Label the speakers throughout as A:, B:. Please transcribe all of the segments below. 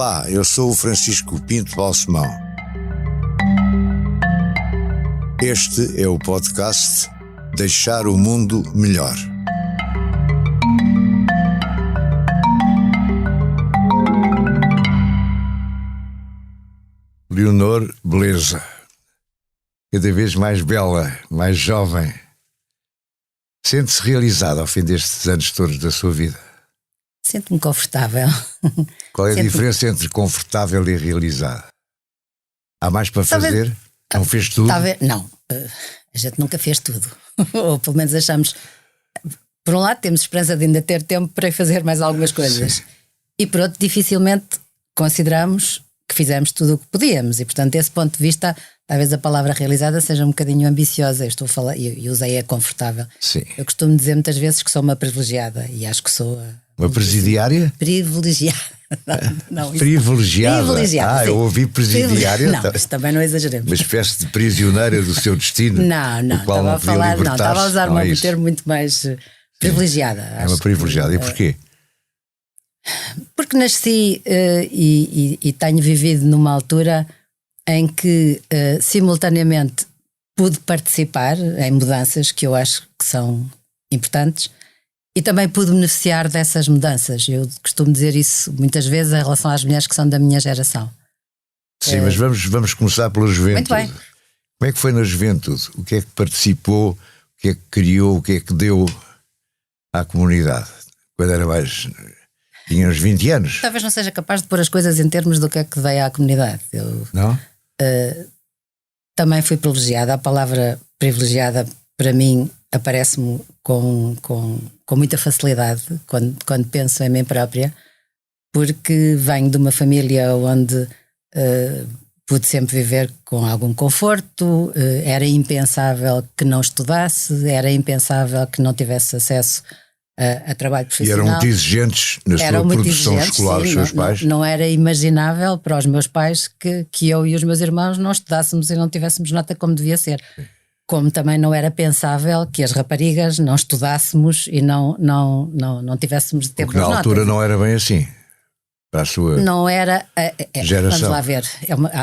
A: Olá, eu sou o Francisco Pinto Balsemão. Este é o podcast Deixar o Mundo Melhor. Leonor Beleza, cada vez mais bela, mais jovem. Sente-se realizada ao fim destes anos todos da sua vida?
B: Sinto-me confortável.
A: Qual é a diferença entre confortável e realizada? Há mais para fazer? Não fez tudo?
B: Não, a gente nunca fez tudo. Ou pelo menos achamos. Por um lado temos esperança de ainda ter tempo para fazer mais algumas coisas. Sim. E por outro, dificilmente consideramos que fizemos tudo o que podíamos. E portanto, desse ponto de vista, talvez a palavra realizada seja um bocadinho ambiciosa. Eu estou a falar, e usei a confortável.
A: Sim.
B: Eu costumo dizer muitas vezes que sou uma privilegiada. E acho que sou
A: uma presidiária?
B: Privilegiada. Não,
A: privilegiada.
B: Privilegiada.
A: Eu ouvi presidiária.
B: Não, isso também não exageremos.
A: Uma espécie de prisioneira do seu destino.
B: Não, estava a falar, não, estava a usar um termo muito mais privilegiada.
A: É uma privilegiada. E porquê?
B: Porque nasci e tenho vivido numa altura em que simultaneamente pude participar em mudanças que eu acho que são importantes e também pude beneficiar dessas mudanças. Eu costumo dizer isso muitas vezes em relação às mulheres que são da minha geração.
A: Sim, mas vamos começar pela juventude.
B: Muito bem.
A: Como é que foi na juventude? O que é que participou? O que é que criou? O que é que deu à comunidade? Quando era mais... Tinha uns 20 anos.
B: Talvez não seja capaz de pôr as coisas em termos do que é que dei à comunidade.
A: Não?
B: Também fui privilegiada. A palavra privilegiada para mim aparece-me com muita facilidade quando penso em mim própria, porque venho de uma família onde pude sempre viver com algum conforto. Era impensável que não estudasse, era impensável que não tivesse acesso a trabalho profissional.
A: E eram muito exigentes na sua produção escolar, os seus pais?
B: Não era imaginável para os meus pais que eu e os meus irmãos não estudássemos e não tivéssemos nota como devia ser. Como também não era pensável que as raparigas não estudássemos e não tivéssemos de ter boas notas.
A: Na altura não era bem assim, para a sua
B: não era,
A: geração.
B: Vamos lá ver,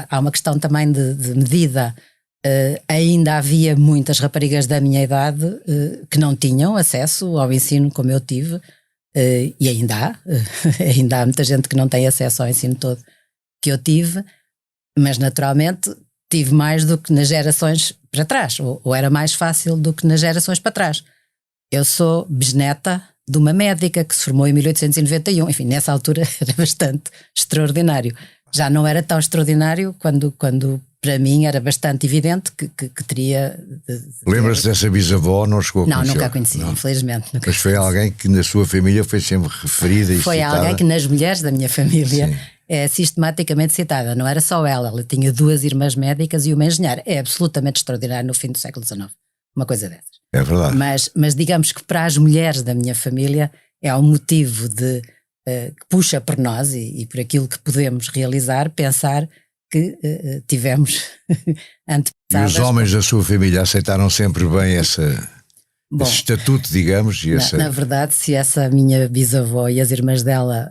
B: há uma questão também de medida. Ainda havia muitas raparigas da minha idade que não tinham acesso ao ensino como eu tive, e ainda há muita gente que não tem acesso ao ensino todo que eu tive, mas naturalmente tive mais do que nas gerações para trás, ou era mais fácil do que nas gerações para trás. Eu sou bisneta de uma médica que se formou em 1891, enfim, nessa altura era bastante extraordinário. Já não era tão extraordinário quando para mim era bastante evidente que teria...
A: Lembra-se dessa bisavó? Não chegou a conhecer?
B: Não, nunca a conheci, infelizmente.
A: Mas foi alguém que na sua família foi sempre referida e
B: foi citada? Foi alguém que nas mulheres da minha família é sistematicamente citada. Não era só ela tinha 2 irmãs médicas e uma engenheira. É absolutamente extraordinário no fim do século XIX, uma coisa dessas.
A: É verdade.
B: Mas digamos que para as mulheres da minha família é um motivo que puxa por nós e por aquilo que podemos realizar, pensar que tivemos antepassadas.
A: E os homens da sua família aceitaram sempre bem esse estatuto, digamos?
B: Na verdade, se essa minha bisavó e as irmãs dela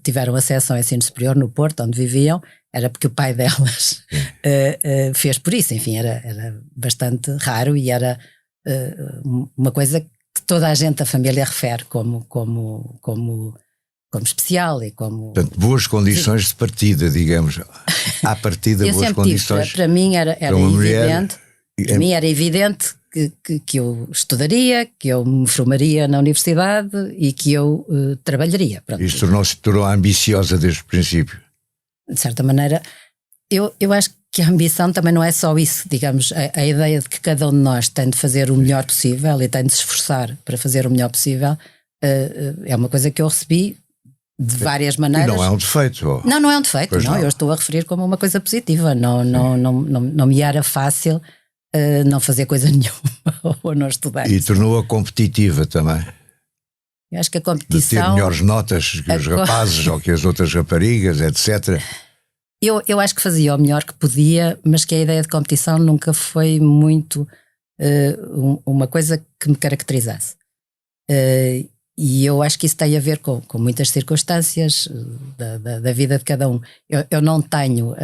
B: tiveram acesso ao ensino superior no Porto, onde viviam, era porque o pai delas fez por isso. Enfim, era bastante raro e era uma coisa que toda a gente da família refere como especial e como...
A: Portanto, boas condições de partida, digamos. À partida, boas condições.
B: Para mim era evidente. Para mim era evidente que eu estudaria, que eu me formaria na universidade e que eu trabalharia. Pronto.
A: Isto tornou ambiciosa desde o princípio.
B: De certa maneira, eu acho que a ambição também não é só isso, digamos, a ideia de que cada um de nós tem de fazer o melhor possível e tem de se esforçar para fazer o melhor possível, é uma coisa que eu recebi de várias maneiras.
A: E não é um defeito.
B: Não é um defeito, não. Eu estou a referir como uma coisa positiva. Não me era fácil não fazer coisa nenhuma ou não estudar.
A: E tornou-a competitiva também.
B: Eu acho que a competição...
A: De ter melhores notas que os rapazes ou que as outras raparigas, etc.
B: Eu acho que fazia o melhor que podia, mas que a ideia de competição nunca foi muito uma coisa que me caracterizasse. E eu acho que isso tem a ver com muitas circunstâncias da vida de cada um. Eu não tenho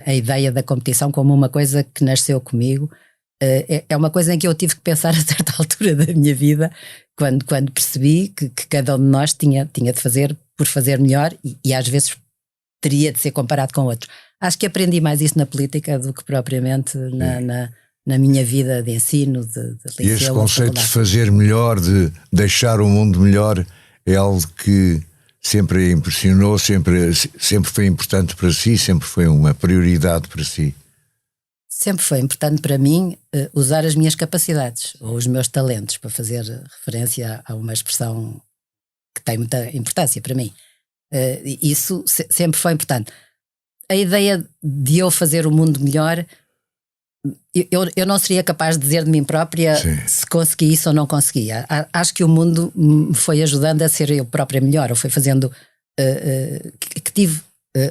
B: a ideia da competição como uma coisa que nasceu comigo. É uma coisa em que eu tive que pensar a certa altura da minha vida, quando percebi que cada um de nós tinha de fazer por fazer melhor e às vezes teria de ser comparado com outros. Acho que aprendi mais isso na política do que propriamente na minha vida de ensino, de liceu.
A: E este conceito de fazer melhor, de deixar o mundo melhor, é algo que sempre impressionou, sempre foi importante para si, sempre foi uma prioridade para si.
B: Sempre foi importante para mim usar as minhas capacidades ou os meus talentos, para fazer referência a uma expressão que tem muita importância para mim. Isso sempre foi importante. A ideia de eu fazer o mundo melhor, eu não seria capaz de dizer de mim própria se consegui isso ou não conseguia. Acho que o mundo me foi ajudando a ser eu própria melhor, ou foi fazendo que tive,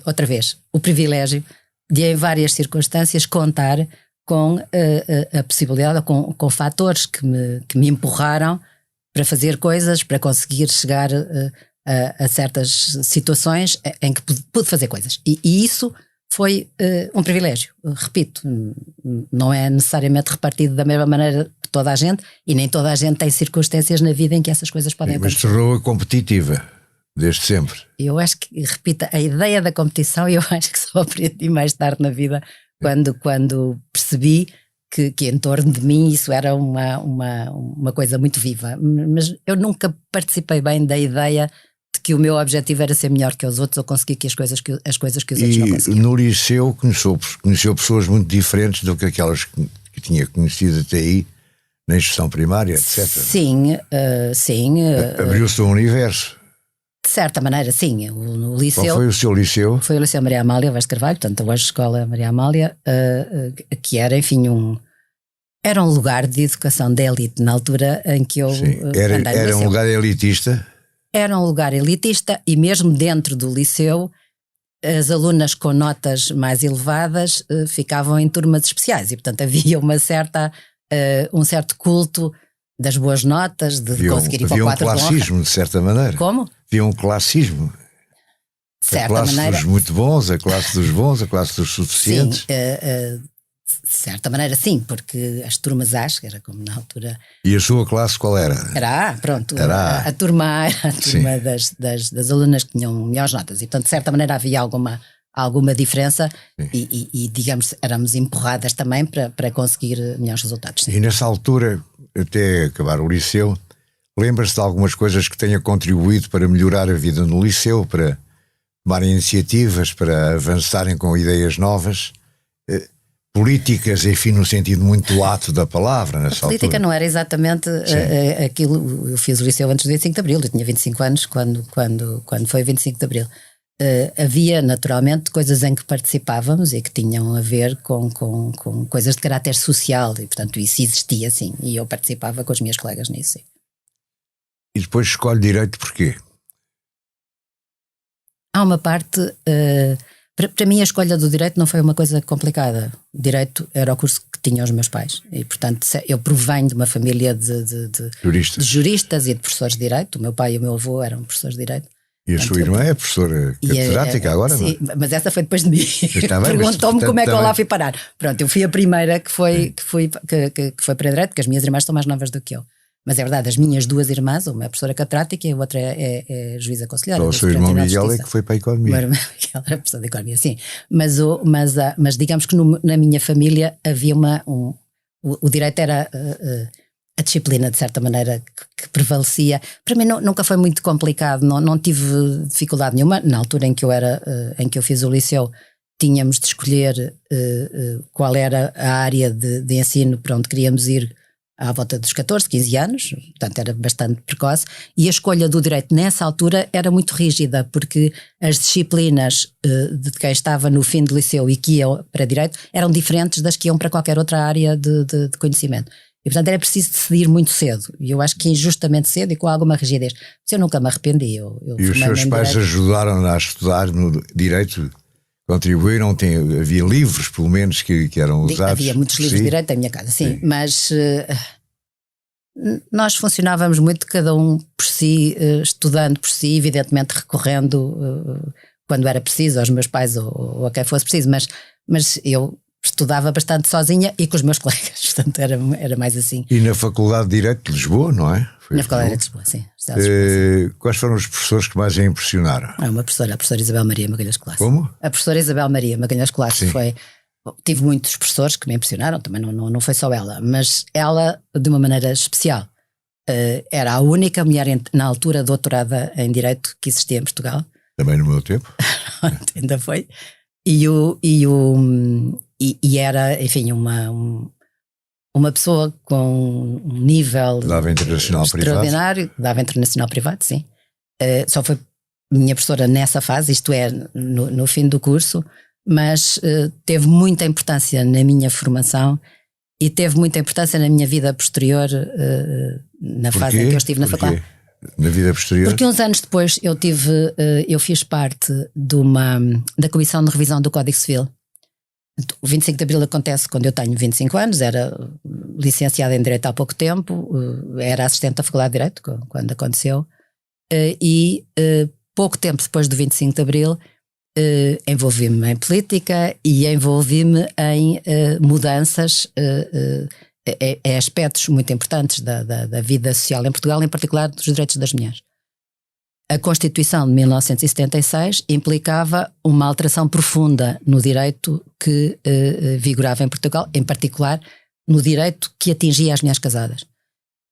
B: outra vez, o privilégio de em várias circunstâncias contar com a possibilidade, com fatores que me empurraram para fazer coisas, para conseguir chegar a certas situações em que pude fazer coisas. E isso foi um privilégio. Repito, não é necessariamente repartido da mesma maneira que toda a gente, e nem toda a gente tem circunstâncias na vida em que essas coisas podem acontecer.
A: Mas tornou-a competitiva. Desde sempre.
B: Eu acho que, repito, a ideia da competição eu acho que só aprendi mais tarde na vida, quando percebi que em torno de mim isso era uma coisa muito viva. Mas eu nunca participei bem da ideia de que o meu objetivo era ser melhor que os outros ou conseguir que as coisas que os outros não conseguiam.
A: No liceu conheceu pessoas muito diferentes do que aquelas que tinha conhecido até aí, na instrução primária, etc.
B: Sim.
A: Abriu-se um universo.
B: De certa maneira, sim. O liceu.
A: Qual foi o seu liceu?
B: Foi o Liceu Maria Amália Vaz de Carvalho, portanto, hoje a Escola Maria Amália, que era, enfim, era um lugar de educação de elite na altura em que eu
A: andei no
B: liceu.
A: Um lugar elitista?
B: Era um lugar elitista, e mesmo dentro do liceu, as alunas com notas mais elevadas ficavam em turmas especiais, e portanto havia um certo culto das boas notas, de conseguir ir para o 4
A: Havia um classismo, de certa maneira.
B: Como?
A: Havia um classismo.
B: De certa
A: a classe
B: maneira.
A: Dos muito bons, a classe dos bons, a classe dos suficientes.
B: Sim, de certa maneira sim, porque as turmas As, que era como na altura...
A: E a sua classe qual era?
B: Era A, pronto.
A: Era
B: a turma A era a turma das alunas que tinham melhores notas, e portanto de certa maneira havia alguma diferença e digamos, éramos empurradas também para conseguir melhores resultados. Sim.
A: E nessa altura, até acabar o liceu, lembra-se de algumas coisas que tenha contribuído para melhorar a vida no liceu, para tomarem iniciativas, para avançarem com ideias novas, políticas, enfim, no sentido muito lato da palavra nessa altura? A
B: política não era exatamente aquilo. Eu fiz o liceu antes do 25 de Abril, eu tinha 25 anos quando foi o 25 de Abril. Havia naturalmente coisas em que participávamos e que tinham a ver com coisas de caráter social, e portanto isso existia, sim, e eu participava com os meus colegas nisso, sim.
A: E depois escolhe Direito porquê?
B: Há uma parte, para mim a escolha do Direito não foi uma coisa complicada. Direito era o curso que tinham os meus pais, e portanto eu provenho de uma família de juristas e de professores de Direito. O meu pai e o meu avô eram professores de Direito.
A: E a sua irmã é professora catedrática agora?
B: Sim,
A: não?
B: Mas essa foi depois de mim. Perguntou-me como é que eu lá fui parar. Pronto, eu fui a primeira que foi para Direito, porque as minhas irmãs são mais novas do que eu. Mas é verdade, as minhas duas irmãs, uma é professora catedrática e a outra é juíza conselheira.
A: O seu irmão Miguel é que foi para a Economia.
B: O meu irmão Miguel era professor de Economia, sim. Mas digamos que na minha família havia o Direito era a disciplina, de certa maneira, que prevalecia. Para mim nunca foi muito complicado, não tive dificuldade nenhuma. Na altura em que eu fiz o liceu, tínhamos de escolher qual era a área de ensino para onde queríamos ir à volta dos 14, 15 anos, portanto era bastante precoce, e a escolha do Direito nessa altura era muito rígida, porque as disciplinas de quem estava no fim do liceu e que iam para Direito eram diferentes das que iam para qualquer outra área de conhecimento. E portanto era preciso decidir muito cedo, e eu acho que injustamente cedo e com alguma rigidez. Mas eu nunca me arrependi.
A: E os seus pais ajudaram a estudar no Direito? Contribuíram? Havia livros, pelo menos, que eram usados?
B: Havia muitos livros de Direito na minha casa, sim. Mas Nós funcionávamos muito cada um por si, estudando por si, evidentemente recorrendo quando era preciso aos meus pais ou a quem fosse preciso, mas eu estudava bastante sozinha e com os meus colegas, portanto era mais assim.
A: E na Faculdade de Direito de Lisboa, não é?
B: Na Faculdade de Lisboa, sim.
A: Quais foram os professores que mais a impressionaram?
B: A professora Isabel Maria Magalhães Colasso.
A: Como?
B: A professora Isabel Maria Magalhães Colasso foi... Tive muitos professores que me impressionaram, também não foi só ela, mas ela, de uma maneira especial, era a única mulher na altura doutorada em Direito que existia em Portugal.
A: Também no meu tempo.
B: Ainda foi. E era, enfim, uma pessoa com um nível
A: dava internacional
B: extraordinário,
A: privado.
B: Dava internacional privado, sim. Só foi minha professora nessa fase, isto é, no fim do curso, mas teve muita importância na minha formação e teve muita importância na minha vida posterior, na fase em que eu estive na faculdade.
A: Na vida posterior?
B: Porque uns anos depois eu fiz parte da Comissão de Revisão do Código Civil. O 25 de Abril acontece quando eu tenho 25 anos, era licenciada em Direito há pouco tempo, era assistente da Faculdade de Direito quando aconteceu, e pouco tempo depois do 25 de Abril envolvi-me em política e envolvi-me em mudanças em aspectos muito importantes da vida social em Portugal, em particular dos direitos das mulheres. A Constituição de 1976 implicava uma alteração profunda no direito que vigorava em Portugal, em particular no direito que atingia as mulheres casadas.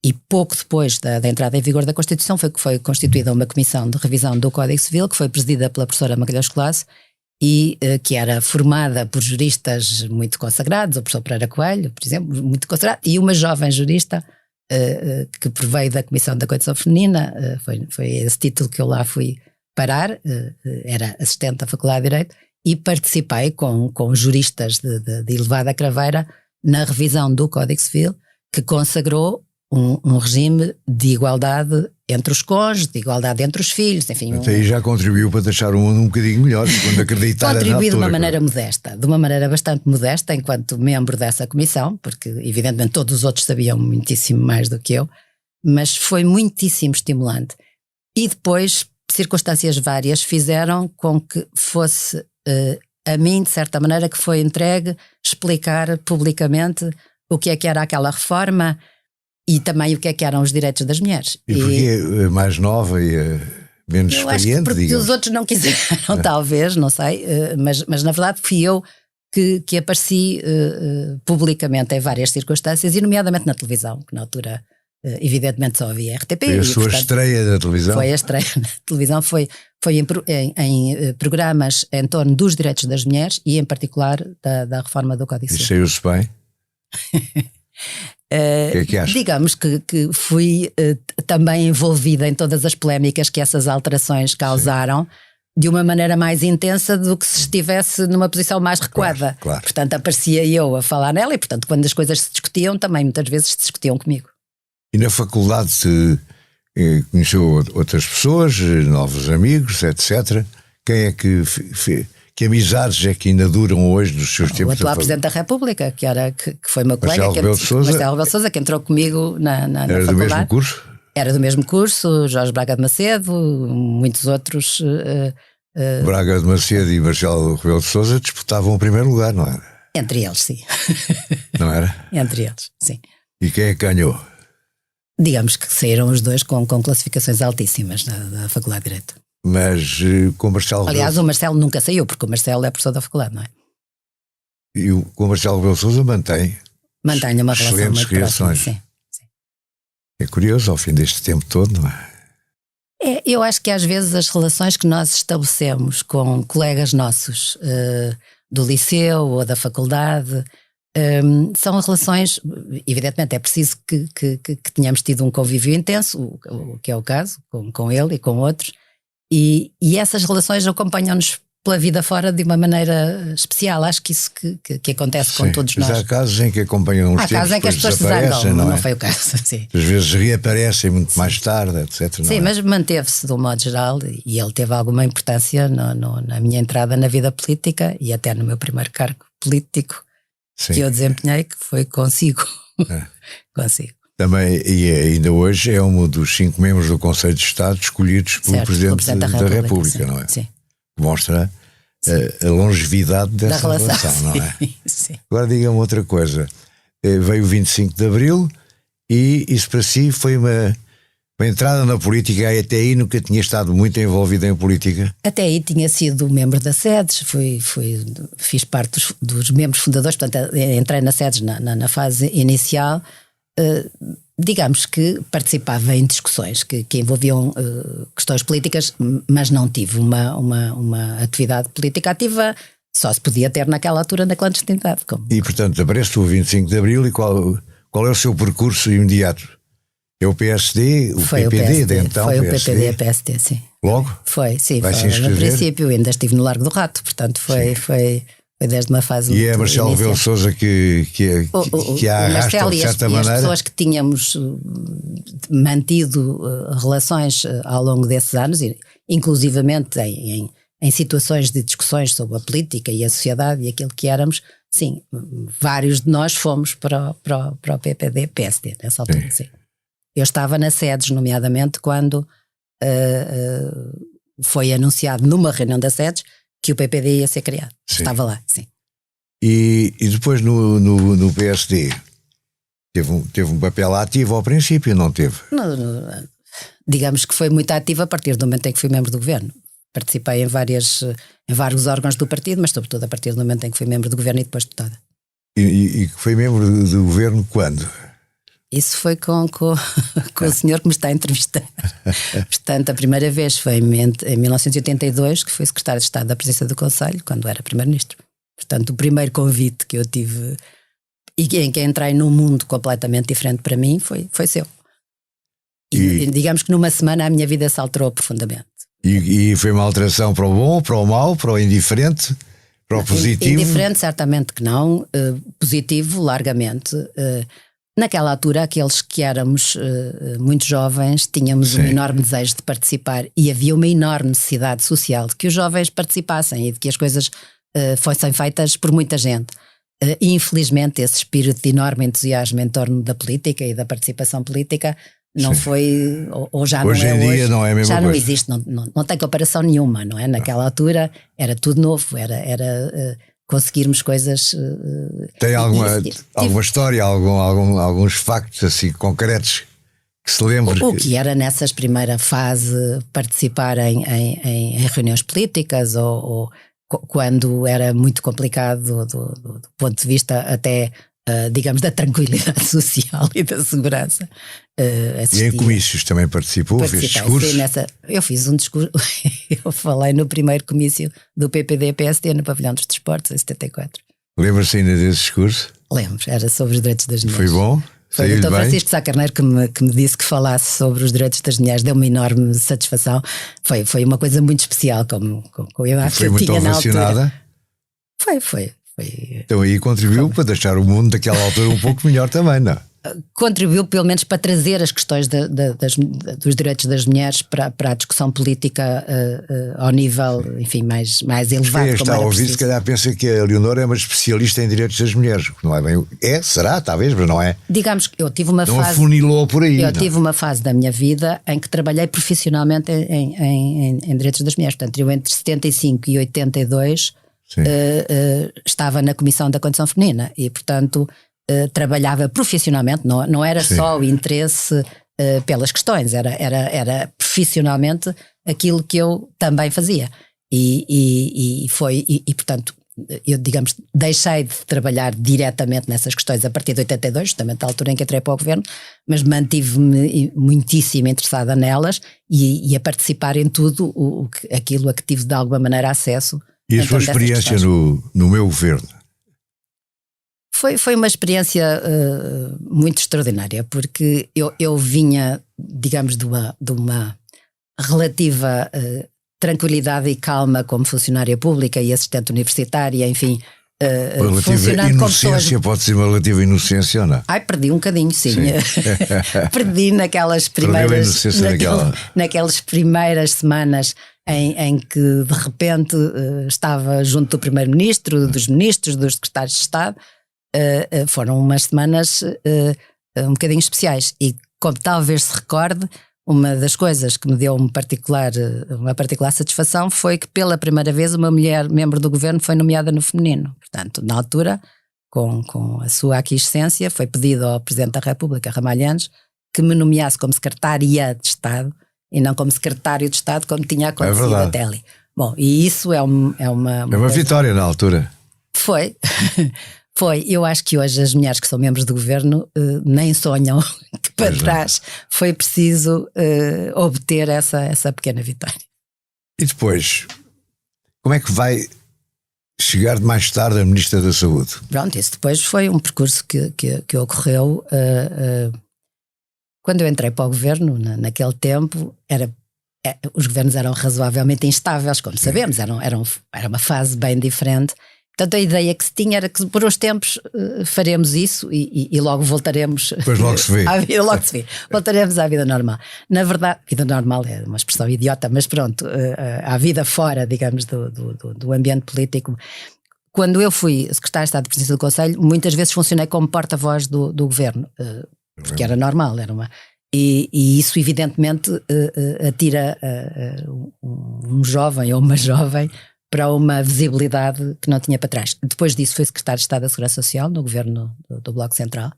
B: E pouco depois da entrada em vigor da Constituição foi constituída uma comissão de revisão do Código Civil, que foi presidida pela professora Magalhães Colasso e que era formada por juristas muito consagrados, o professor Pereira Coelho, por exemplo, muito consagrado, e uma jovem jurista que proveio da Comissão da Condição Feminina, foi esse título que eu lá fui parar, era assistente da Faculdade de Direito, e participei com juristas de elevada craveira na revisão do Código Civil, que consagrou um regime de igualdade entre os cônjuges, de igualdade entre os filhos, enfim.
A: Até aí já contribuiu para deixar o mundo um bocadinho melhor, quando acreditar.
B: Contribuí de uma maneira modesta, de uma maneira bastante modesta, enquanto membro dessa comissão, porque evidentemente todos os outros sabiam muitíssimo mais do que eu, mas foi muitíssimo estimulante. E depois, circunstâncias várias fizeram com que fosse a mim, de certa maneira, que foi entregue explicar publicamente o que era aquela reforma e também o que eram os direitos das mulheres.
A: E porque a mais nova e menos experiente,
B: porque
A: digamos.
B: os outros não quiseram, talvez, não sei, mas na verdade fui eu que apareci publicamente em várias circunstâncias, e nomeadamente na televisão, que na altura evidentemente só havia RTP.
A: Foi a sua estreia da televisão?
B: Foi a estreia na televisão, foi em programas em torno dos direitos das mulheres e em particular da reforma do Código Civil.
A: E saiu-se bem? O que é que acha?
B: Digamos que fui também envolvida em todas as polémicas que essas alterações causaram. Sim. De uma maneira mais intensa do que se estivesse numa posição mais recuada.
A: Claro.
B: Portanto, aparecia eu a falar nela e, portanto, quando as coisas se discutiam, também muitas vezes se discutiam comigo.
A: E na faculdade conheceu outras pessoas, novos amigos, etc. Quem é que amizades é que ainda duram hoje dos seus tempos?
B: O atual Presidente da República, que foi meu colega,
A: Marcelo
B: Rebelo de Sousa, que entrou comigo na
A: Era
B: faculdade.
A: Do mesmo curso?
B: Era do mesmo curso, Jorge Braga de Macedo, muitos outros.
A: Braga de Macedo e Marcelo Rebelo de Sousa disputavam o primeiro lugar, não era?
B: Entre eles, sim.
A: Não era?
B: Entre eles, sim.
A: E quem é que ganhou?
B: Digamos que saíram os dois com classificações altíssimas da Faculdade de Direito.
A: Mas com o Marcelo...
B: Aliás, o Marcelo nunca saiu, porque o Marcelo é professor da faculdade, não é?
A: E com o Marcelo Rebelo de Sousa mantém
B: uma relação muito próxima, sim.
A: É curioso, ao fim deste tempo todo, não é?
B: Eu acho que às vezes as relações que nós estabelecemos com colegas nossos do liceu ou da faculdade são relações, evidentemente é preciso que tenhamos tido um convívio intenso, o que é o caso, com ele e com outros, e essas relações acompanham-nos pela vida fora de uma maneira especial. Acho que isso que acontece com todos nós.
A: Mas há casos em que acompanham os tempos,
B: casos em que as pessoas se zangam, não foi o caso. Sim.
A: Às vezes reaparecem muito mais tarde, etc.
B: Sim, mas manteve-se de um modo geral, e ele teve alguma importância na minha entrada na vida política e até no meu primeiro cargo político que eu desempenhei, que foi consigo. Consigo.
A: Também, e ainda hoje é um dos 5 membros do Conselho de Estado escolhidos pelo Presidente da República, não é?
B: Sim.
A: Mostra a longevidade dessa relação, não é?
B: Sim.
A: Agora diga-me outra coisa. Veio o 25 de Abril e isso para si foi uma entrada na política. Até aí nunca tinha estado muito envolvida em política?
B: Até aí tinha sido membro da SEDES, fiz parte dos membros fundadores, portanto entrei na SEDES na fase inicial. Digamos que participava em discussões que envolviam questões políticas, mas não tive uma atividade política ativa, só se podia ter naquela altura na clandestinidade.
A: E portanto aparece o 25 de Abril e qual é o seu percurso imediato? É o PSD,
B: foi
A: PPD, de então?
B: Foi o PPD, a PSD, sim.
A: Logo?
B: Foi, sim.
A: Vai se
B: no
A: inscrever?
B: princípio ainda estive no Largo do Rato, portanto foi desde uma fase
A: E
B: muito
A: é Marcelo
B: inicial.
A: Rebelo de Sousa que a arrasta de certa maneira?
B: As pessoas que tínhamos mantido relações ao longo desses anos, inclusivamente em situações de discussões sobre a política e a sociedade e aquilo que éramos, sim, vários de nós fomos para o PPD-PSD nessa altura, sim. Eu estava na SEDES, nomeadamente, quando foi anunciado numa reunião da SEDES que o PPD ia ser criado. Sim. Estava lá, sim.
A: E depois no PSD teve um papel ativo ao princípio, não teve?
B: Digamos que foi muito ativo a partir do momento em que fui membro do governo. Participei em vários órgãos do partido, mas sobretudo a partir do momento em que fui membro do governo e depois deputada.
A: E foi membro do governo quando?
B: Isso foi com o senhor que me está a entrevistar. Portanto, a primeira vez foi em 1982, que fui secretário de Estado da Presidência do Conselho, quando era primeiro-ministro. Portanto, o primeiro convite que eu tive e em que entrei num mundo completamente diferente para mim foi seu. E digamos que numa semana a minha vida se alterou profundamente.
A: E foi uma alteração para o bom, para o mau, para o indiferente, para o positivo?
B: Indiferente, certamente que não. Positivo, largamente. Naquela altura, aqueles que éramos muito jovens, tínhamos um enorme desejo de participar e havia uma enorme necessidade social de que os jovens participassem e de que as coisas fossem feitas por muita gente. E infelizmente esse espírito de enorme entusiasmo em torno da política e da participação política não foi, ou já
A: hoje
B: não é
A: em dia
B: hoje,
A: não é a mesma
B: já
A: coisa.
B: não existe, não tem comparação nenhuma, não é? Naquela altura era tudo novo, era conseguirmos coisas.
A: Tem alguma história, alguns factos assim concretos que se lembre?
B: O que era nessas primeira fase participar em reuniões políticas ou quando era muito complicado do ponto de vista até, digamos, da tranquilidade social e da segurança.
A: E em comícios também participou? Fez discursos?
B: Sim, eu fiz um discurso, eu falei no primeiro comício do PPD-PSD no Pavilhão dos Desportos em 74.
A: Lembra-se ainda desse discurso?
B: Lembro, era sobre os direitos das mulheres.
A: Foi bom?
B: Foi o Dr. Francisco Sá Carneiro que me disse que falasse sobre os direitos das mulheres, deu-me enorme satisfação. Foi uma coisa muito especial, como eu acho que eu tinha na altura.
A: Foi. Então aí contribuiu para deixar o mundo daquela altura um pouco melhor também, não?
B: Contribuiu pelo menos para trazer as questões dos direitos das mulheres para a discussão política ao nível, enfim, mais elevado.
A: Quem está a ouvir, se calhar pensa que a Leonor é uma especialista em direitos das mulheres. Não é bem. Será, talvez, mas não é.
B: Digamos que eu tive uma
A: não
B: fase.
A: Não afunilou por aí.
B: Eu tive uma fase da minha vida em que trabalhei profissionalmente em direitos das mulheres. Portanto, eu entre 75 e 82 estava na Comissão da Condição Feminina e, portanto, trabalhava profissionalmente, não era só o interesse pelas questões, era profissionalmente aquilo que eu também fazia e portanto eu, digamos, deixei de trabalhar diretamente nessas questões a partir de 82, justamente da altura em que entrei para o governo, mas mantive-me muitíssimo interessada nelas e a participar em tudo aquilo a que tive de alguma maneira acesso.
A: E a sua experiência no meu governo?
B: Foi uma experiência muito extraordinária, porque eu vinha, digamos, de uma relativa tranquilidade e calma como funcionária pública e assistente universitária, enfim.
A: Relativa inocência, pode ser uma relativa inocência ou não?
B: Perdi um bocadinho, sim. Perdi naquelas primeiras semanas em que de repente estava junto do primeiro-ministro, dos ministros, dos secretários de Estado. Foram umas semanas um bocadinho especiais. E como talvez se recorde, uma das coisas que me deu uma particular satisfação foi que pela primeira vez uma mulher membro do governo foi nomeada no feminino. Portanto, na altura, com a sua aquiescência, foi pedido ao Presidente da República, Ramalhantes, que me nomeasse como secretária de Estado e não como secretário de Estado, como tinha acontecido até ali. Bom, e isso é uma
A: vitória na altura.
B: Foi. Foi. Eu acho que hoje as mulheres que são membros do governo nem sonham que para trás foi preciso obter essa pequena vitória.
A: E depois, como é que vai chegar mais tarde a Ministra da Saúde?
B: Pronto, isso depois foi um percurso que ocorreu quando eu entrei para o governo, naquele tempo, os governos eram razoavelmente instáveis, como sabemos, era uma fase bem diferente. Portanto, a ideia que se tinha era que por uns tempos faremos isso e logo voltaremos.
A: Depois logo se vê.
B: Logo se vê. Voltaremos à vida normal. Na verdade, vida normal é uma expressão idiota, mas pronto, à vida fora, digamos, do ambiente político. Quando eu fui secretário de Estado de Presidência do Conselho, muitas vezes funcionei como porta-voz do governo, porque era normal, e isso evidentemente atira um jovem ou uma jovem para uma visibilidade que não tinha para trás. Depois disso fui secretário de Estado da Segurança Social no governo do Bloco Central.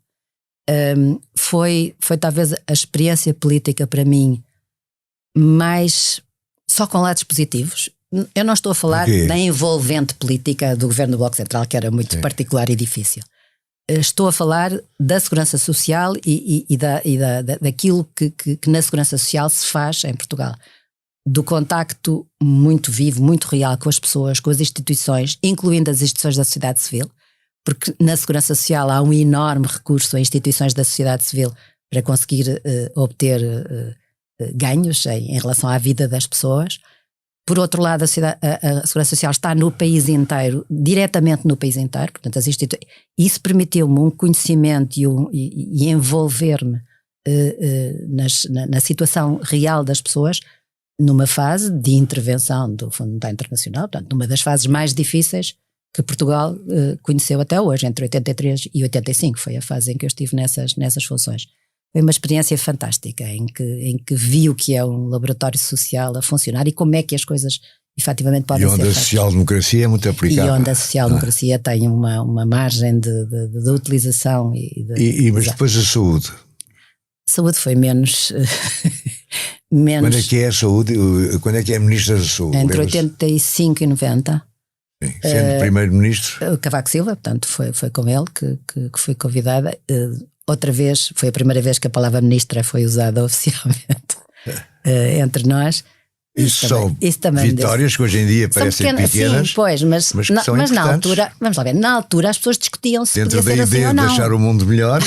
B: Foi talvez a experiência política para mim mais só com lados positivos. Eu não estou a falar da envolvente política do governo do Bloco Central, que era muito particular e difícil. Estou a falar da segurança social e daquilo que na segurança social se faz em Portugal. Do contacto muito vivo, muito real com as pessoas, com as instituições, incluindo as instituições da sociedade civil, porque na segurança social há um enorme recurso a instituições da sociedade civil para conseguir obter ganhos em relação à vida das pessoas. Por outro lado, a segurança social está no país inteiro, diretamente no país inteiro, portanto isso permitiu-me um conhecimento e envolver-me na situação real das pessoas, numa fase de intervenção do Fundo Monetário Internacional, portanto, numa das fases mais difíceis que Portugal conheceu até hoje, entre 83 e 85, foi a fase em que eu estive nessas funções. Foi uma experiência fantástica, em que vi o que é um laboratório social a funcionar e como é que as coisas efetivamente podem ser feitas.
A: E onde a social-democracia é muito aplicável.
B: E onde a social-democracia tem uma margem de utilização.
A: Mas depois a saúde?
B: A saúde foi menos...
A: Quando é que é a saúde? Quando é que é a Ministra da Saúde?
B: Entre 85 e 90.
A: Sim, sendo Primeiro-Ministro?
B: Cavaco Silva, portanto foi com ele que fui convidada. Outra vez, foi a primeira vez que a palavra ministra foi usada oficialmente entre nós.
A: Isso também vitórias que hoje em dia parecem pequenas.
B: Sim, pois, mas na altura, vamos lá ver, na altura as pessoas discutiam se
A: dentro
B: podia ser assim
A: da
B: ou não.
A: Dentro da ideia de deixar o mundo melhor,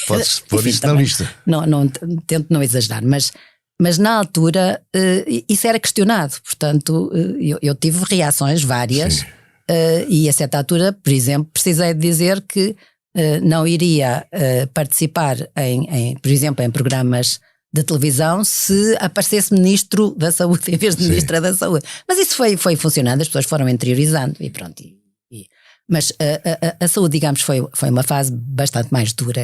A: pode-se pôr isto na lista.
B: Não, tento não exagerar, mas na altura isso era questionado, portanto eu tive reações várias e a certa altura, por exemplo, precisei de dizer que não iria participar por exemplo, em programas de televisão se aparecesse Ministro da Saúde em vez de Ministra da Saúde. Mas isso foi funcionando, as pessoas foram interiorizando e pronto. Mas a saúde, digamos, foi uma fase bastante mais dura,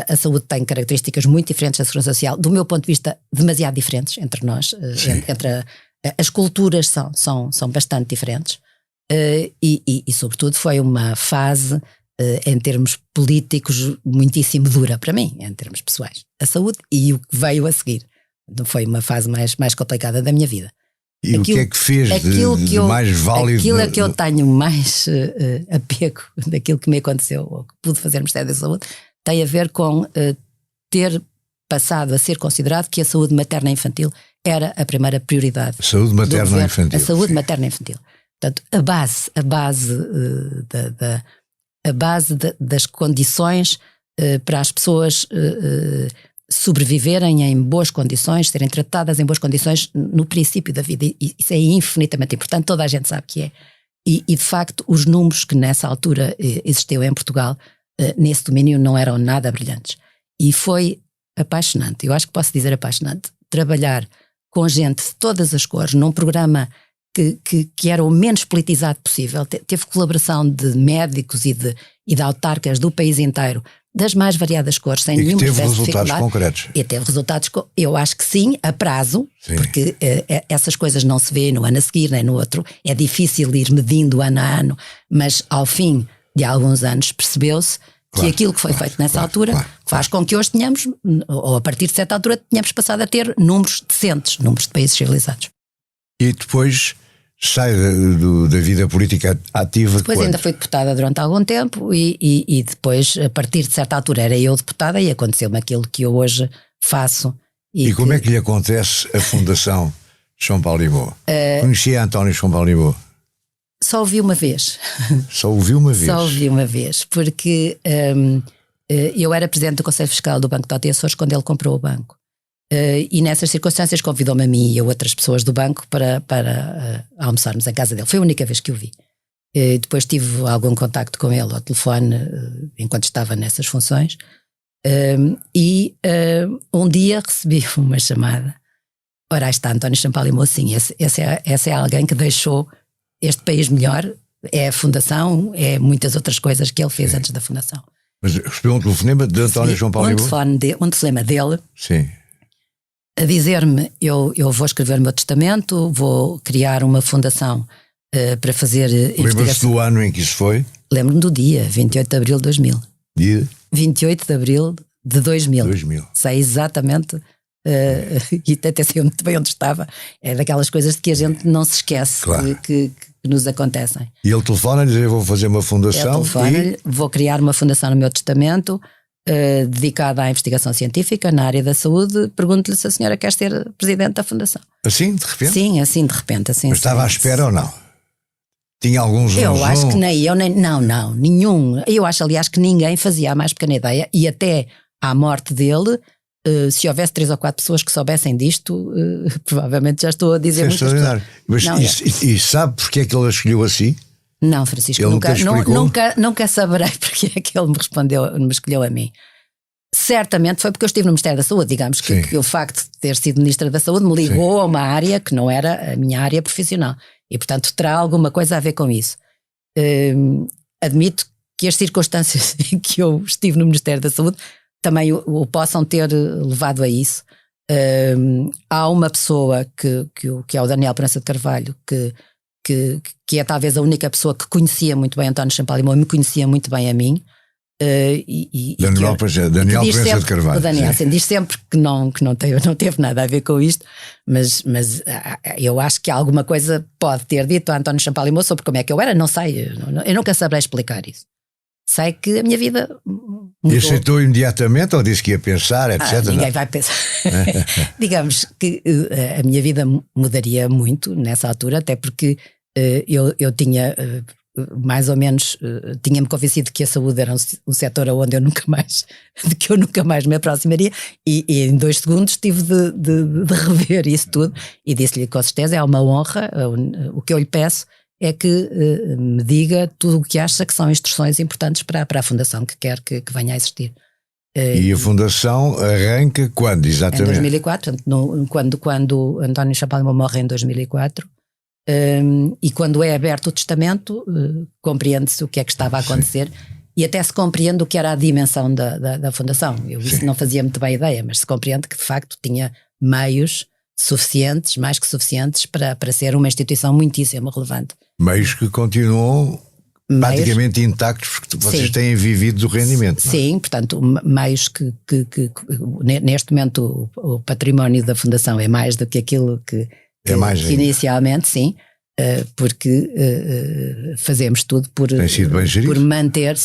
B: a saúde tem características muito diferentes da segurança social, do meu ponto de vista demasiado diferentes entre nós, as culturas são bastante diferentes e sobretudo foi uma fase em termos políticos muitíssimo dura para mim, em termos pessoais, a saúde e o que veio a seguir. Foi uma fase mais complicada da minha vida.
A: E o que é que fez de mais válido?
B: Aquilo é que eu tenho mais apego daquilo que me aconteceu ou que pude fazer no Ministério da Saúde tem a ver com ter passado a ser considerado que a saúde materna e infantil era a primeira prioridade.
A: Saúde materna e infantil.
B: A saúde materna e infantil. Portanto, a base das condições para as pessoas sobreviverem em boas condições, serem tratadas em boas condições no princípio da vida. E isso é infinitamente importante, toda a gente sabe que é. E de facto, os números que nessa altura existiam em Portugal, nesse domínio, não eram nada brilhantes. E foi apaixonante, eu acho que posso dizer apaixonante, trabalhar com gente de todas as cores, num programa que era o menos politizado possível. Teve colaboração de médicos e de autarcas do país inteiro, das mais variadas cores, sem
A: e
B: nenhuma
A: teve
B: espécie de
A: resultados
B: dificuldade.
A: concretos.
B: E teve resultados, eu acho que sim, a prazo,
A: Sim.
B: porque essas coisas não se vê no ano a seguir nem no outro, é difícil ir medindo ano a ano, mas ao fim de alguns anos percebeu-se que aquilo que foi feito nessa altura faz com que hoje tenhamos, ou a partir de certa altura, tenhamos passado a ter números decentes, números de países civilizados.
A: E depois sai da vida política ativa.
B: Depois
A: quando?
B: ainda fui deputada durante algum tempo e depois, a partir de certa altura, era eu deputada e aconteceu-me aquilo que eu hoje faço.
A: E como é que lhe acontece a Fundação Champalimaud? Conhecia António Champalimaud?
B: Só ouvi uma vez.
A: Só ouvi uma vez?
B: Só ouvi uma vez, porque eu era presidente do Conselho Fiscal do Banco de Açores quando ele comprou o banco. E nessas circunstâncias convidou-me a mim e a outras pessoas do banco para almoçarmos em casa dele. Foi a única vez que o vi. Depois tive algum contacto com ele ao telefone enquanto estava nessas funções. Um dia recebi uma chamada. Ora, aí está António Champalimaud, sim, esse é alguém que deixou este país melhor. É a fundação, é muitas outras coisas que ele fez antes da fundação.
A: Mas recebeu um telefonema de António Champalimaud?
B: Um telefonema dele.
A: Sim.
B: A dizer-me, eu vou escrever o meu testamento, vou criar uma fundação para fazer investigação.
A: Lembra-se do ano em que isso foi?
B: Lembro-me do dia, 28 de abril de 2000.
A: Dia?
B: 28 de abril de 2000.
A: 2000.
B: Sei exatamente, e até sei muito bem onde estava. É daquelas coisas de que a gente não se esquece,
A: claro,
B: que nos acontecem.
A: E ele telefona-lhe e diz: eu vou fazer uma fundação.
B: Ele telefona-lhe, vou criar uma fundação no meu testamento, dedicada à investigação científica na área da saúde. Pergunto-lhe se a senhora quer ser presidente da fundação.
A: Assim, de repente?
B: Sim, assim de repente. Assim,
A: mas estava à espera ou não? Tinha alguns
B: Eu acho que nem eu, nem... Não, nenhum. Eu acho, aliás, que ninguém fazia a mais pequena ideia, e até à morte dele, se houvesse 3 ou 4 pessoas que soubessem disto, provavelmente já estou a dizer muito.
A: Extraordinário. Mas e sabe porque é que ele a escolheu assim?
B: Não, Francisco, nunca saberei porque é que ele me escolheu a mim. Certamente foi porque eu estive no Ministério da Saúde, digamos que o facto de ter sido Ministra da Saúde me ligou a uma área que não era a minha área profissional e, portanto, terá alguma coisa a ver com isso. Admito que as circunstâncias em que eu estive no Ministério da Saúde também o possam ter levado a isso. Há uma pessoa que é o Daniel Perança de Carvalho, que é talvez a única pessoa que conhecia muito bem António Champalimaud e me conhecia muito bem a mim.
A: Daniel Perança de Carvalho.
B: O Daniel diz sempre que não teve nada a ver com isto, mas eu acho que alguma coisa pode ter dito a António Champalimaud sobre como é que eu era, não sei, eu nunca saberei explicar isso. Sei que a minha vida mudou.
A: E aceitou imediatamente ou disse que ia pensar, etc?
B: Ninguém vai pensar. Digamos que a minha vida mudaria muito nessa altura, até porque eu tinha mais ou menos, tinha-me convencido que a saúde era um setor onde eu nunca mais me aproximaria, e em 2 segundos tive de rever isso tudo e disse-lhe com certeza, é uma honra. O que eu lhe peço é que me diga tudo o que acha que são instruções importantes para a Fundação que quer que venha a existir.
A: E a Fundação arranca quando, exatamente?
B: Em 2004, quando António Champalimaud morre em 2004, e quando é aberto o testamento, compreende-se o que é que estava a acontecer. Sim. E até se compreende o que era a dimensão da Fundação. Eu isso não fazia muito bem ideia, mas se compreende que de facto tinha meios suficientes, mais que suficientes, para ser uma instituição muitíssimo relevante. Meios
A: que continuam praticamente intactos, porque vocês têm vivido do rendimento.
B: Sim, portanto, meios que neste momento o património da Fundação é mais do que aquilo que inicialmente, sim, porque fazemos tudo por manter,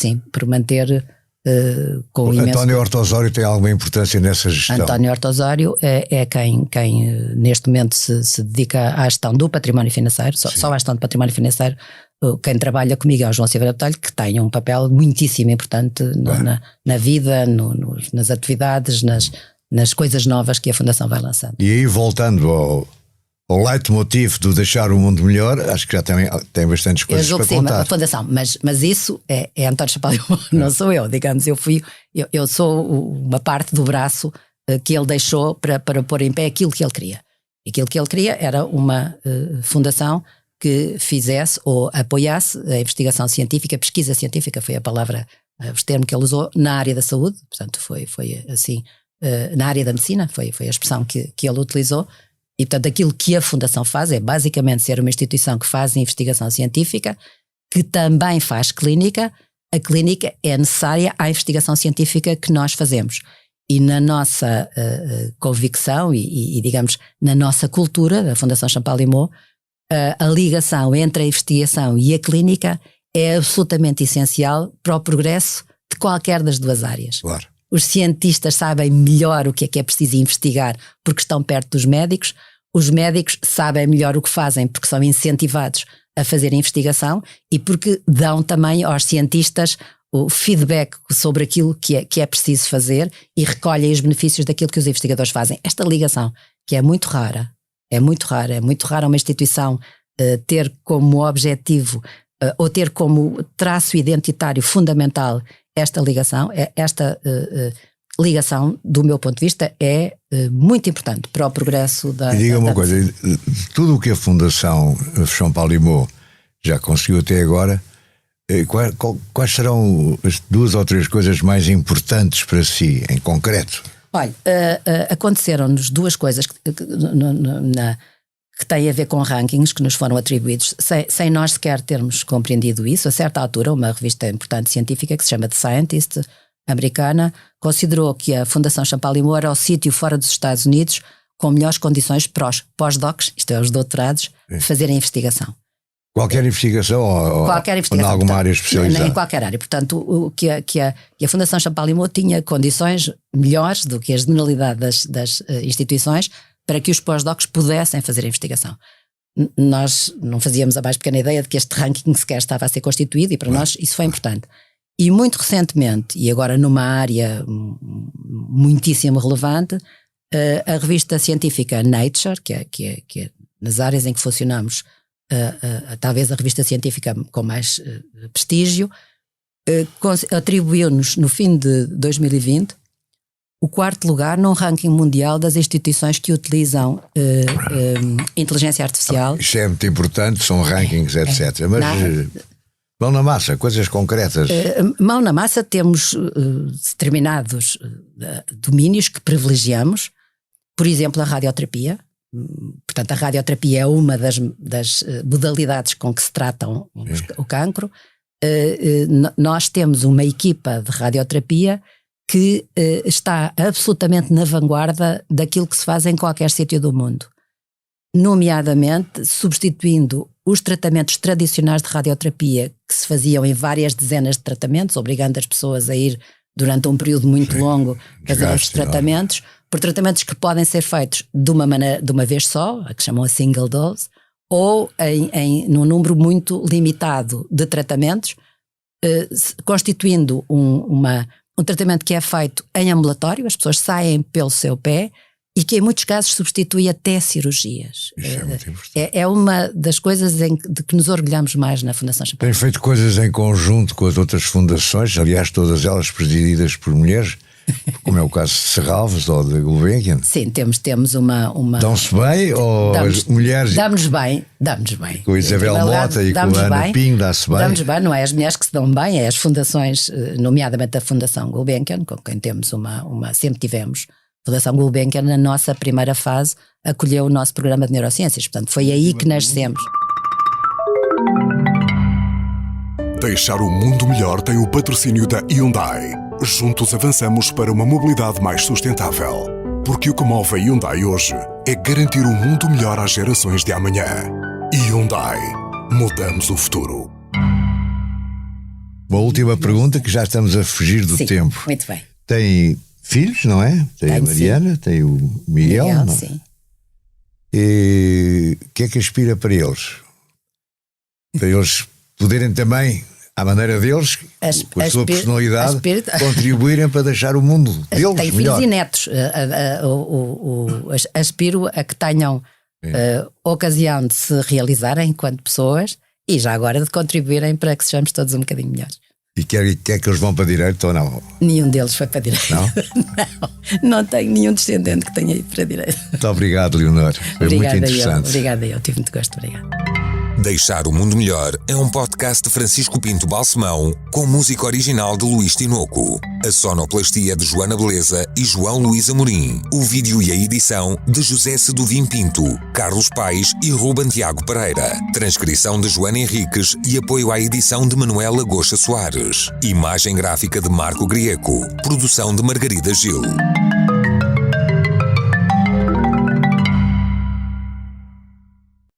B: com imenso...
A: António Horta Osório tem alguma importância nessa gestão?
B: António Horta Osório é quem neste momento se dedica à gestão do património financeiro, só à gestão do património financeiro. Quem trabalha comigo é o João Silveira Botelho, que tem um papel muitíssimo importante na vida, nas atividades, nas coisas novas que a Fundação vai lançando.
A: E aí, voltando ao leitmotiv do deixar o mundo melhor, acho que já tem bastantes coisas para contar.
B: A Fundação, mas isso é António Champalimaud, não sou eu, digamos. Eu sou uma parte do braço que ele deixou para pôr em pé aquilo que ele queria. Aquilo que ele queria era uma fundação que fizesse ou apoiasse a investigação científica, a pesquisa científica foi a palavra o termo que ele usou, na área da saúde, portanto foi assim, na área da medicina, foi a expressão que ele utilizou. E portanto aquilo que a Fundação faz é basicamente ser uma instituição que faz investigação científica, que também faz clínica. A clínica é necessária à investigação científica que nós fazemos. E na nossa convicção e digamos, na nossa cultura, da Fundação Champalimau, a ligação entre a investigação e a clínica é absolutamente essencial para o progresso de qualquer das duas áreas.
A: Claro.
B: Os cientistas sabem melhor o que é preciso investigar porque estão perto dos médicos. Os médicos sabem melhor o que fazem porque são incentivados a fazer investigação e porque dão também aos cientistas o feedback sobre aquilo que é preciso fazer e recolhem os benefícios daquilo que os investigadores fazem. Esta ligação, que é muito rara uma instituição ter como objetivo ou ter como traço identitário fundamental esta ligação, ligação, do meu ponto de vista, é muito importante para o progresso da...
A: E diga uma coisa, tudo o que a Fundação Champalimau já conseguiu até agora, quais serão as 2 ou 3 coisas mais importantes para si, em concreto?
B: Olha, aconteceram-nos 2 coisas que têm a ver com rankings que nos foram atribuídos, sem nós sequer termos compreendido isso. A certa altura, uma revista importante científica que se chama The Scientist, americana, considerou que a Fundação Champalimau era o sítio fora dos Estados Unidos com melhores condições para os pós-docs, isto é, os doutorados, fazerem investigação.
A: Qualquer investigação ou em alguma área especializada?
B: Em qualquer área. Portanto, a Fundação Champalimau tinha condições melhores do que a generalidade das instituições para que os pós-docs pudessem fazer a investigação. Nós não fazíamos a mais pequena ideia de que este ranking sequer estava a ser constituído e para nós isso foi importante. E muito recentemente, e agora numa área muitíssimo relevante, a revista científica Nature, que é nas áreas em que funcionamos, talvez a revista científica com mais prestígio, atribuiu-nos no fim de 2020 o 4º lugar num ranking mundial das instituições que utilizam inteligência artificial.
A: Isto é muito importante, são rankings, etc. Mas mão na massa, coisas concretas.
B: Mão na massa, temos determinados domínios que privilegiamos, por exemplo, a radioterapia. Portanto, a radioterapia é uma das modalidades com que se tratam o cancro. Nós temos uma equipa de radioterapia que está absolutamente na vanguarda daquilo que se faz em qualquer sítio do mundo, nomeadamente substituindo os tratamentos tradicionais de radioterapia que se faziam em várias dezenas de tratamentos, obrigando as pessoas a ir durante um período muito longo fazer estes tratamentos, por tratamentos que podem ser feitos de uma vez só, a que chamam a single dose, ou num número muito limitado de tratamentos, constituindo um tratamento que é feito em ambulatório, as pessoas saem pelo seu pé e que em muitos casos substitui até cirurgias.
A: Isso é muito importante.
B: É uma das coisas de que nos orgulhamos mais na Fundação Champalimau.
A: Tem feito coisas em conjunto com as outras fundações, aliás todas elas presididas por mulheres, como é o caso de Serralves ou de Gulbenkian.
B: Sim, temos uma...
A: Dão-se bem ou as mulheres...
B: Damos bem.
A: Com a Isabel Mota e com a Ana Pinho dá-se bem?
B: Damos bem, não é as mulheres que se dão bem, é as fundações, nomeadamente a Fundação Gulbenkian, com quem temos sempre tivemos. A Fundação Gulbenkian, na nossa primeira fase, acolheu o nosso programa de neurociências. Portanto, foi aí que nascemos.
C: Deixar o mundo melhor tem o patrocínio da Hyundai. Juntos avançamos para uma mobilidade mais sustentável. Porque o que move a Hyundai hoje é garantir um mundo melhor às gerações de amanhã. Hyundai. Mudamos o futuro.
A: Uma última pergunta, que já estamos a fugir do tempo.
B: Muito bem.
A: Tem filhos, não é? Tem a Mariana, sim. Tem o Miguel, não?
B: Sim.
A: E o que é que aspira para eles? Para eles poderem também, à maneira deles, com a sua personalidade, contribuírem para deixar o mundo deles
B: tem
A: melhor.
B: Filhos e netos. Aspiro a que tenham ocasião de se realizarem enquanto pessoas e já agora de contribuírem para que sejamos todos um bocadinho melhores.
A: E quer que eles vão para a direita ou não?
B: Nenhum deles foi para a direita.
A: Não?
B: Não tenho nenhum descendente que tenha ido para a direita.
A: Muito obrigado, Leonor. Foi muito interessante.
B: Obrigada eu. Tive muito gosto. Obrigada.
D: Deixar o Mundo Melhor é um podcast de Francisco Pinto Balsemão com música original de Luís Tinoco. A sonoplastia de Joana Beleza e João Luís Amorim. O vídeo e a edição de José Seduvim Pinto, Carlos Paes e Ruben Tiago Pereira. Transcrição de Joana Henriques e apoio à edição de Manuela Goxa Soares. Imagem gráfica de Marco Grieco. Produção de Margarida Gil.